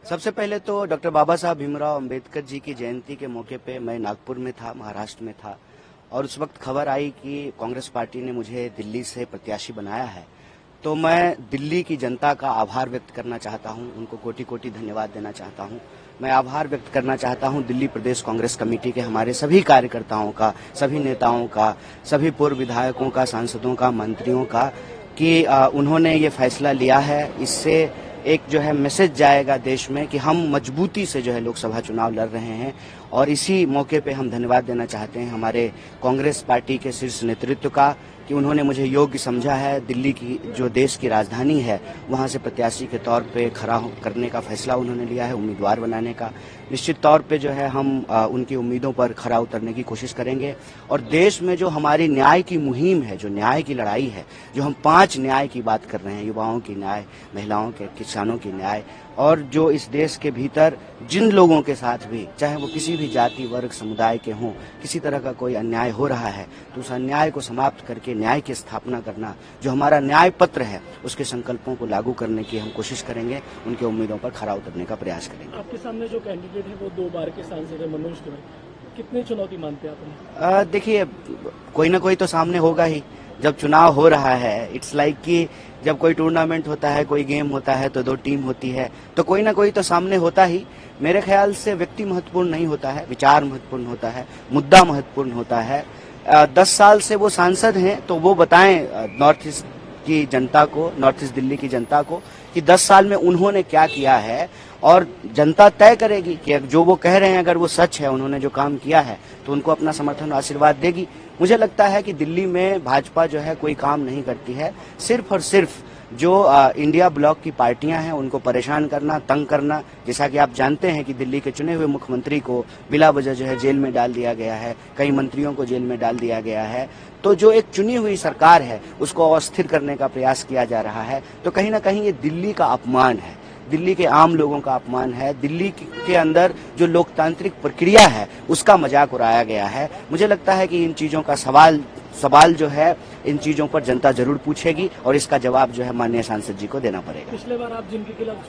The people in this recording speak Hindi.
सबसे पहले तो डॉक्टर बाबा साहब भीमराव अंबेडकर जी की जयंती के मौके पे मैं नागपुर में था, महाराष्ट्र में था, और उस वक्त खबर आई कि कांग्रेस पार्टी ने मुझे दिल्ली से प्रत्याशी बनाया है। तो मैं दिल्ली की जनता का आभार व्यक्त करना चाहता हूं, उनको कोटि कोटि धन्यवाद देना चाहता हूं। मैं आभार व्यक्त करना चाहता हूं दिल्ली प्रदेश कांग्रेस कमेटी के हमारे सभी कार्यकर्ताओं का, सभी नेताओं का, सभी पूर्व विधायकों का, सांसदों का, मंत्रियों का, कि उन्होंने ये फैसला लिया है। इससे एक जो है मैसेज जाएगा देश में कि हम मजबूती से जो है लोकसभा चुनाव लड़ रहे हैं। और इसी मौके पे हम धन्यवाद देना चाहते हैं हमारे कांग्रेस पार्टी के शीर्ष नेतृत्व का कि उन्होंने मुझे योग्य समझा है। दिल्ली की जो देश की राजधानी है वहां से प्रत्याशी के तौर पे खड़ा करने का फैसला उन्होंने लिया है, उम्मीदवार बनाने का। निश्चित तौर पे जो है हम उनकी उम्मीदों पर खरा उतरने की कोशिश करेंगे। और देश में जो हमारी न्याय की मुहिम है, जो न्याय की लड़ाई है, जो हम 5 न्याय की बात कर रहे हैं, युवाओं की न्याय, महिलाओं के, किसानों की न्याय, और जो इस देश के भीतर जिन लोगों के साथ भी, चाहे वो किसी भी जाति वर्ग समुदाय के हों, किसी तरह का कोई अन्याय हो रहा है तो उस अन्याय को समाप्त करके न्याय की स्थापना करना, जो हमारा न्याय पत्र है उसके संकल्पों को लागू करने की हम कोशिश करेंगे, उनके उम्मीदों पर खरा उतरने का प्रयास करेंगे। आपके सामने जो कैंडिडेट है वो 2 बार के सांसद है, मनोज तिवारी, कितनी चुनौती मानते हैं आप? देखिए, कोई ना कोई तो सामने होगा ही। जब चुनाव हो रहा है, इट्स लाइक कि जब कोई टूर्नामेंट होता है, कोई गेम होता है तो 2 टीम होती है, तो कोई ना कोई तो सामने होता ही। मेरे ख्याल से व्यक्ति महत्वपूर्ण नहीं होता है, विचार महत्वपूर्ण होता है, मुद्दा महत्वपूर्ण होता है। 10 साल से वो सांसद हैं तो वो बताएं नॉर्थ ईस्ट की जनता को, नॉर्थ ईस्ट दिल्ली की जनता को, कि 10 साल में उन्होंने क्या किया है। और जनता तय करेगी कि जो वो कह रहे हैं अगर वो सच है, उन्होंने जो काम किया है, तो उनको अपना समर्थन और आशीर्वाद देगी। मुझे लगता है कि दिल्ली में भाजपा जो है कोई काम नहीं करती है, सिर्फ और सिर्फ जो इंडिया ब्लॉक की पार्टियां हैं उनको परेशान करना, तंग करना। जैसा कि आप जानते हैं कि दिल्ली के चुने हुए मुख्यमंत्री को बिला वजह जो है जेल में डाल दिया गया है, कई मंत्रियों को जेल में डाल दिया गया है। तो जो एक चुनी हुई सरकार है उसको अस्थिर करने का प्रयास किया जा रहा है। तो कहीं ना कहीं ये दिल्ली का अपमान है, दिल्ली के आम लोगों का अपमान है, दिल्ली के अंदर जो लोकतांत्रिक प्रक्रिया है उसका मजाक उड़ाया गया है। मुझे लगता है कि इन चीजों का सवाल जो है, इन चीजों पर जनता जरूर पूछेगी और इसका जवाब जो है माननीय सांसद जी को देना पड़ेगा। पिछले बार आप जिनके खिलाफ